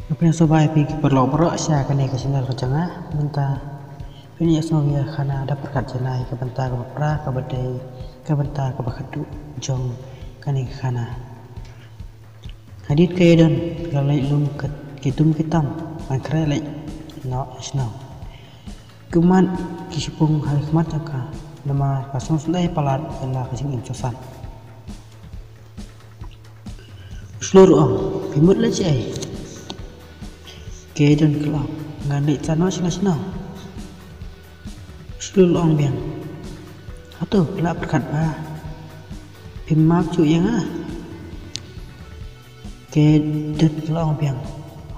Rupanya sobai pi perlo sia kane ke sinal ke cengah benta punya snovia kana ada perkat jenai ke benta ke pra ke badai ke benta ke bakadu jong kane kana hadit ke dan galai lum ke kitum kitam an krelek no isnau kuman kisipung hari kemat jaka nama kasung sundai palat ela kasing imsosan seluruh orang pimut lecai kedan kelak ngandek cano sila seluruh orang biang atau kelak berkat bah pimak cu yang kedan kelak orang biang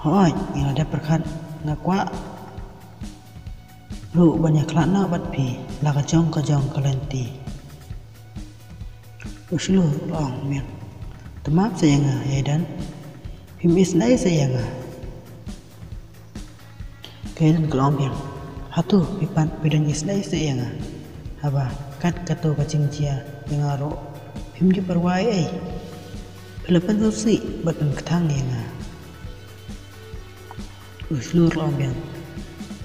hoi yang ada berkat ngakwa lu banyak kelak nak bat pi lah kajong kalenti seluruh orang biang temap sayang ya dan pimis nai sayang kedan kelong biang hatu pipan pidan isnai sayang haba kat kato kacing cia yang aro pim je perwai pelepan susi batan ketang yang seluruh orang biang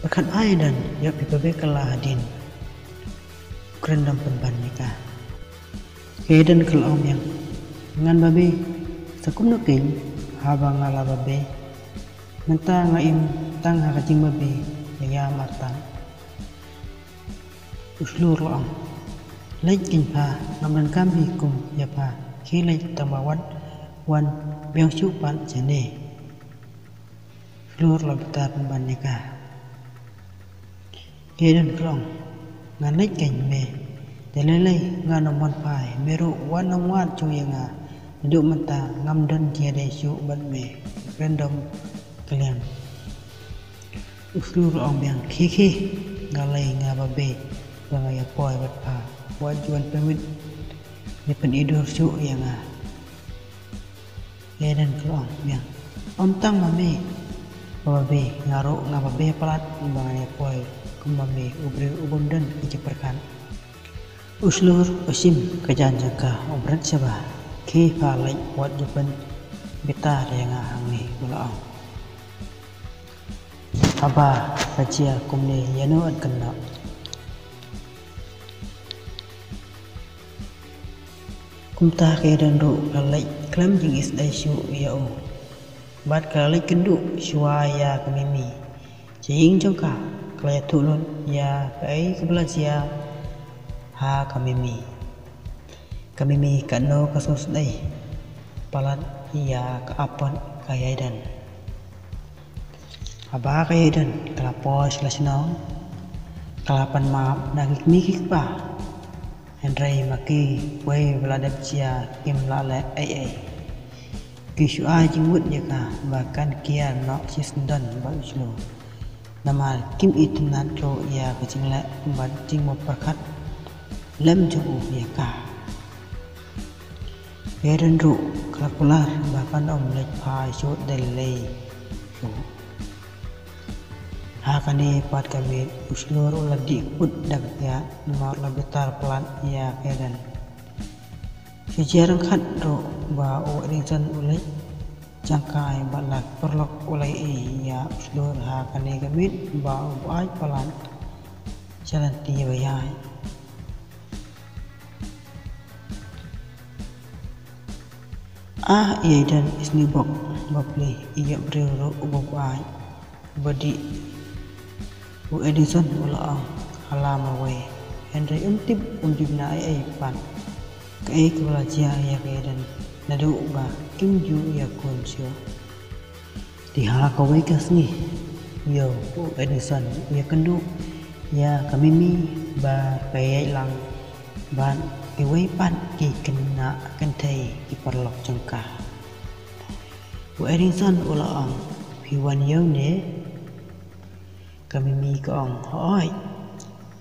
berkat ai dan ya pipabe kalah hadin kerendam penban nikah kedan kelong biang ngan babe sakum nukin haba ngala babe menta ngaim tang ha kacing babe ya martan uslur loang lek kin pa ngamlan kambi kum ya pa khilai tamawan wan beong chu pan jene uslur lo betar ban nikah kedan klong ngan lek kin me delelei ngan nomon pai meru wan nomwan chu yanga duduk menta ngam dan tiada isu ban me random kalian uslur orang biang kiki ngalai ngababe bangaya poi bat pa wajuan pemit ni pen idur su yang dan kelong biang om tang mame babe ngaro ngababe pelat bangaya poi kumame ubri ubum dan kejeperkan uslur usim kejan jaka obrat sabah ki palai wat jupan beta yang hangi ulang aba kajia kumne yano at kena kumta kedan ru kalai klam jing is dai shu yao bat kalai kendu shwaya kamimi jing jongka klaya tulun ya kai kebelajar ha kamimi kano kasus dai palat ya ka apon kayaidan aba kayaidan kalapos lasinaw kalapan maap nagikmikik pa Henry maki way veladap cia kim lale ai kishu ajing mut jaka bahkan kia no sisdan ba uslo nama kim itnat ro ya kacing la bat jing mo perkat lem ju ya ka kedan ru kalapular bahkan om lek pai shot delay hakane pat kami uslur uladi ud dak ya nomor labetar pelan ya kedan sejarang khat ro ba o rizan ulai jangkai balak perlok ulai ya uslur hakane kami ba ai pelan jalan tiya bayai iya dan isni bok bapli iya brero ubok ai badi Bu Edison ulang halama way Henry untip na ay pan kay kebelajar ya kedan nadu ba kimju ya konsyo diha kawai kasni yo Bu Edison ya kendu ya kamimi ba kay lang ban kiway pan ki kena kentay ki perlok jengka Bu Edison ulang piwan yaw ne kami mi kong hoi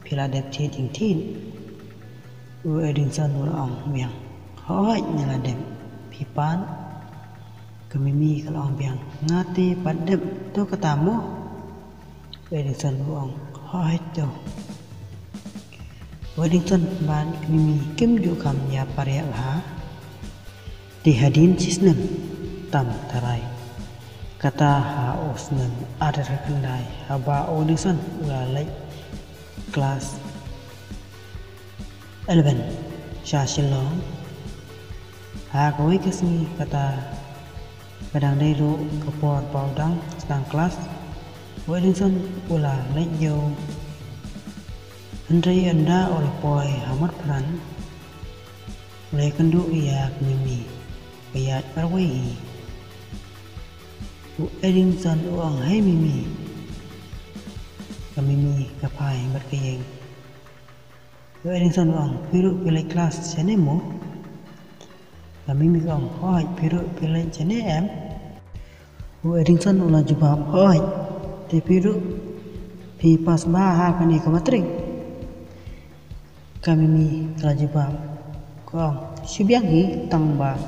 pila dep thi ting thin u edinson ulong miang hoi nyala dep pipan kami mi kalong biang ngati padep to katamu edinson ulong hoi to edinson ban kami mi kim ju kam ya parya la di hadin sisnem tam tarai kata ha osnan ada kendai haba audition ulalai kelas 11 Shashilong ha kawai kesni kata kadang dairu kapor paudang sedang kelas audition ulalai yo Andrei anda oleh poi hamat peran oleh kendu ia mimi ayat arwai Edinson uang hai mimi kamimi kapai berkayeng Edinson uang piru pilih kelas senemo kamimi uang hoi piru pilih senem Edinson ulah jubab hoi te piru pi pas baha kani kamatring kamimi telah jubab uang syubiangi tangba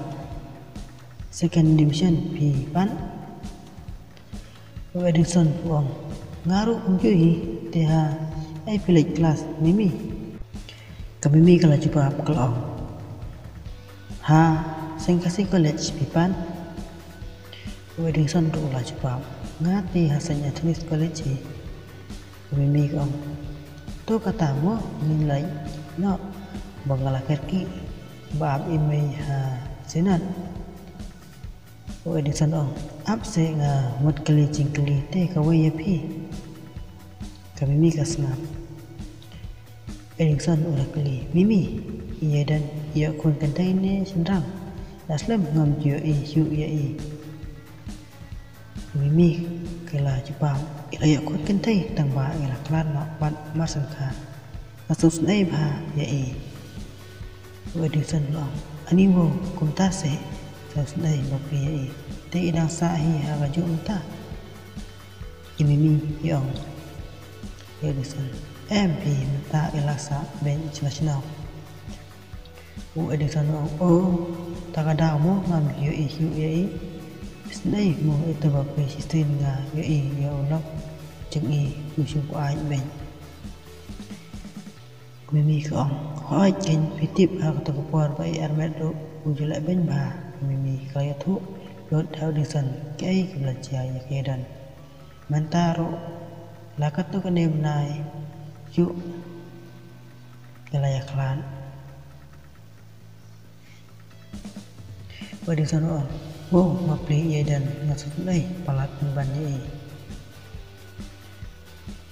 second division pi pan Edinson uang ngaruh unjui teha ai pilih kelas mimi kamimi kala jubab kalau ha sengkasi college pipan Edinson tu ulah jubab ngati hasilnya tulis college kamimi kong tu katamu nilai no bangala kerki bab email ha sinan Edinson ong apse nga mot kali cingkali te kawai yapi kamimi kasngap Edinson ulah kali mimi iya dan iya kun kentai ne sendrang naslam ngam jio i yu ya i mimi kala jepang iya kun kentai tang ba ila klan no ban masangka asus nai ba ya i Edinson ong aniwo kumtase Sosnai bapri te idang sahi haga junta imimi yong Edison MP mata ilasa ben international Edison o takada mo ngam yu i snai mo itu bapri sistem nga yu i ya ulok jeng i musuh ai ben mimi kong hoi ken fitip haga takapor bai armedo ujulak ben ba mimi kaya tu lot Edison kai belajar ya kedan mentaro lakat tu kene benai yuk kelaya klan Edison oh mapli ya dan maksud lai palat banyak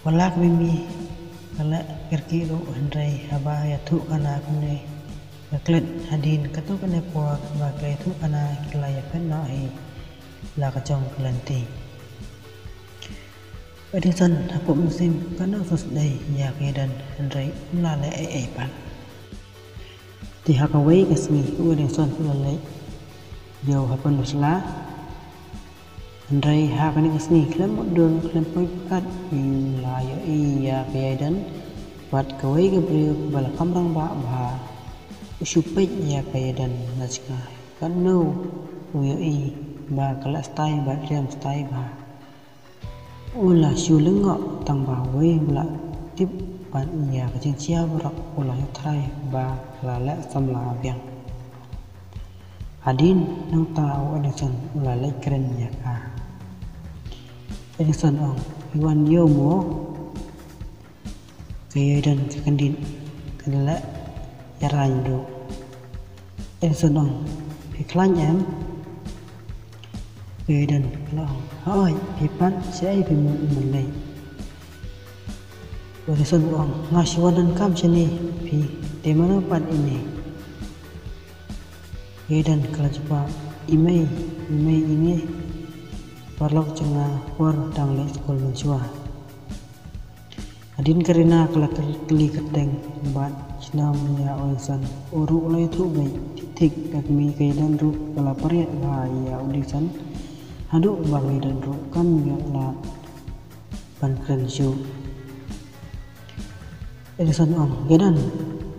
walak mimi kala kerki ro Andrei haba ya tu kana kene Klet hadin katu kene por bagai tu kana kilaya penna hi la kacong kelanti Edison hapo musim kana sos dai ya kedan Andrei la le ai pan ti hakawai kasmi Edison lalai yo hapan musla Andrei ha kani kasni klem modon klem poi kat la yo iya kedan wat kawai gabriel bala kamrang ba ba supaya ya kaya dan naskah kan no uyoi ba kala stay ba riam stay ba ula syulengok tang ba we bla tip pan iya kacing cia berak ula trai ba lala samla biang hadin nang tahu Edison ula lai keren ya ka Edison ong iwan yo mo kaya dan kekendin kendala Yaran do Edison ong piklan em dan long hoi pipan saya bimun mulai Edison ong ngasiwanan kam sini pi di mana pan ini dan kalau cepat email ini parlok cenga war dang le sekolah menjua Adin karena kalau keli keteng bat senam ya Edison uruk lai tu baik titik kami kaidan ru kalau pariat bahaya Edison haduk bagi dan ru kan ya la pan syu Edison ong gedan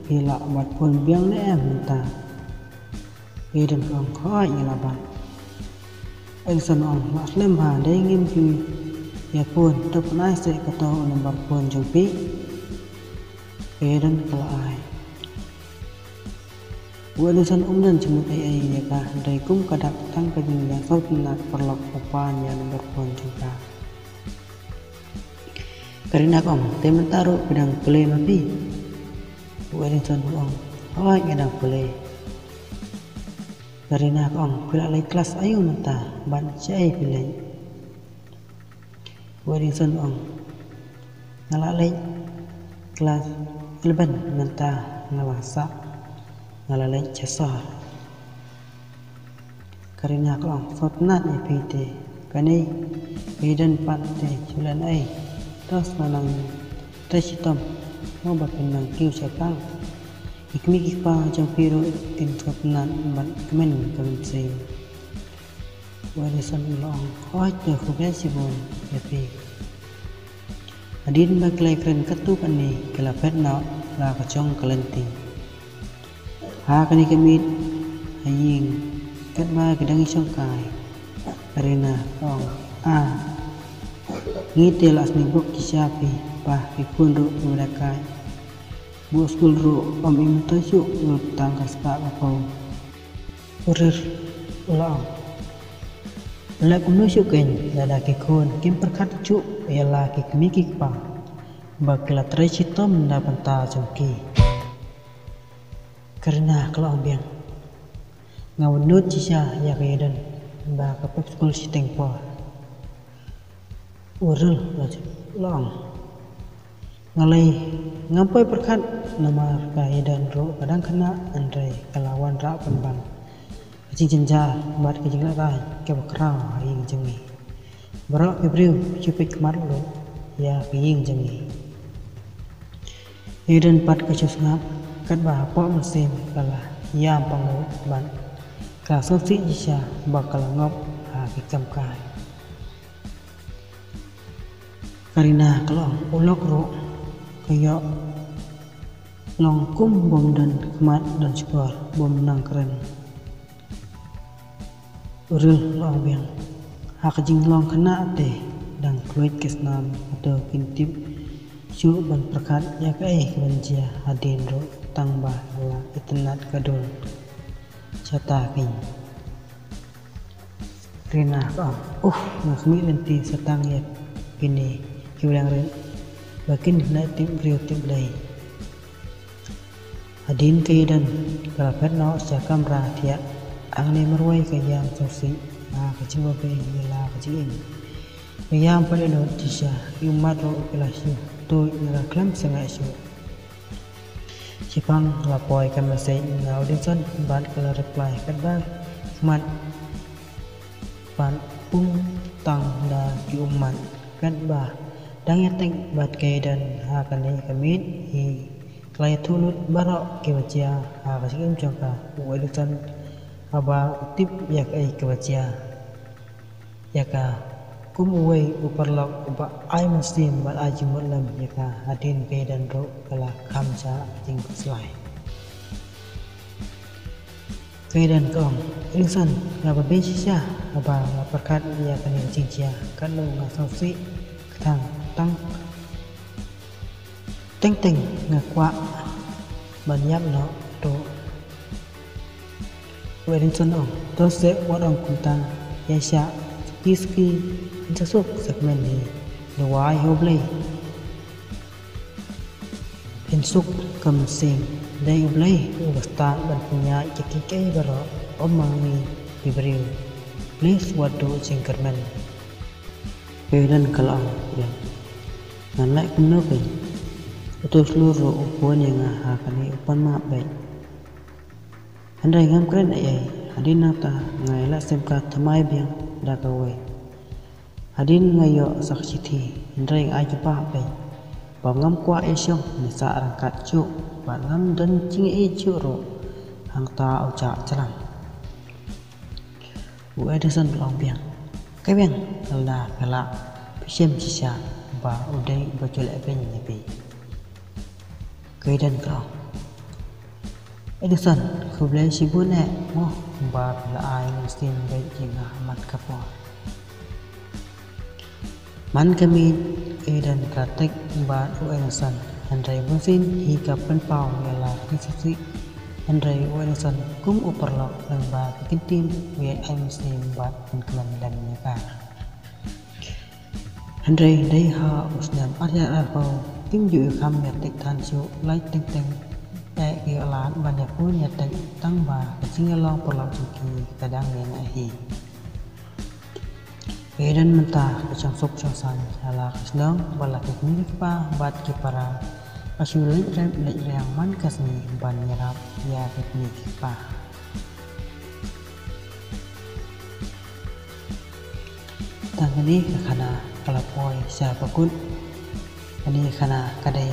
bila bat pun biang le minta Edison ong koi ya ban Edison ong maklem ha dai ngim ki ya pun tak pernah saya kata nomor pun jumpi dan kalau ai Edison dan jemut ai ya ka dari kum kadak tang kajingnya saut nak perlok upan yang berpon juga. Karena kong temen taruh pedang pele mapi. Edison ong oh pedang pele. Karena kong pila lay kelas ayu nata ban cai pile. Edison ong ngalalay kelas 11 nata ngawasa ngalalay casar. Karena kong sotnat ya pite kani bidan pate julan ai terus manang tresitom mau bapenang kiu sapang ikmi kipa jang piro tin sotnat ban kemen kemen Edison long oh tu kubel sibon ya pi adin baklay keren katu kani kelapet na la kacong kelenti kani kemit haying kat ba kedang isong kai karena kong ngitil asmi bok kisapi pah kikun ru merakai bu skul ru om im tosu tangkas pak kapau urir ulang lek menuju ken dada kikun kim perkat cu ialah kikmi kikpa bakla trecitom na panta jongki karena kalau biang ngawenut cisya ya kayadan ba kapep skul si tengpo urul long ngalai ngapai perkat nama kayadan ro kadang kena andai kelawan rak penbang kecing jenjar buat kecing rai ke bakrau hari jengi berok kebriu cupik kemar lo ya kiying jengi Eden pat kecus ngap kat bah po mesin kalah ya pangu ban kasut si jisya bakal ngop kikam kai karina kalau ulok ro kayak longkum bom dan kemat dan skor bom menang keren uril long biang jing long kena teh dan kluit kesnam atau kintip cu ban perkat ya kai kebenjia hadin ro tangba ala itenat kadul cata king rina ngasmi lenti setang ya kini kiulang ren bakin na tim rio tim lay hadin kaidan kalapet no sakam ratia angne marwai kayam sosi kecing babe yela kecing kayam pada lo tisha yumat ro kelasyu tu nara klam sengai syu Sipang lapoi kan mesej na Edison ban kala reply kan ba mat ban pung tang da ki umat kan ba dang yateng bat kaidan kani kamit hi klay tulut barok ke bacia kasing jangka Edison aba tip yak ai ke bacia yaka kum uwei uparlok uba ai muslim bat aji mulam yaka hadin kaidan ro kala kamsa ting slai kaidan kong Edison ngapa besisya aba perkat ya kani jinjia kan lo ngasausi ketang tang teng ngakwa banyam no to Edison terus se wadong kuntang yasya kiski insasuk segmen ni luai hoblay insuk kamsing day oblay ubasta dan punya kiki baro omangi bibriu please wadu singkerman kaidan kalang ya nganlai kuno pe itu seluruh upuan yang kani upan maaf baik andai ngam keren ayai hadin nata ngaila semka tamai biang da kawai hadin ngayo saksi thi andai aja pa baik bangam kwa esyong nisa rangkat cu bangam dan cing cu ro hang ta uca celang Edison long biang kebeng Allah kala pisem sisa ba udai bacol ben nyepi kaidan kau Edison kublai sibun mo ba la ai muslim baik jinga mat kapo man kami dan katek ba Edison andai musin hingga penpau yala kisisi Henry Wilson cũng uperlok lembah ketintim we MC buat pengkelan dan nyakar. Henry day ha usnam arya arho tim ju kham ya tek than su lai teng teng tại kia lan banyak pun ya tek tang ba singalong perlok suki kadang ne hi. Edan mentah kecang sok san salah keslong bala teknik pa bat kipara Pasulit rem yang man kasni ban nyerap ya teknik pa. Tangani kana kalapoi sa pakut. Ani kana kadai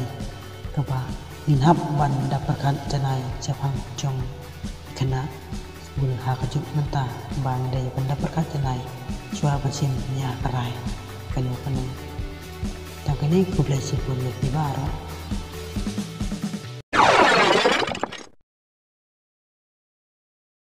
kaba inhap ban dapatkan janai japang jong kana bul ha kajuk mentah ban dai pendapatkan janai suara pensin nya karai kanu kanu. Tangani kublai sipun lebih baru.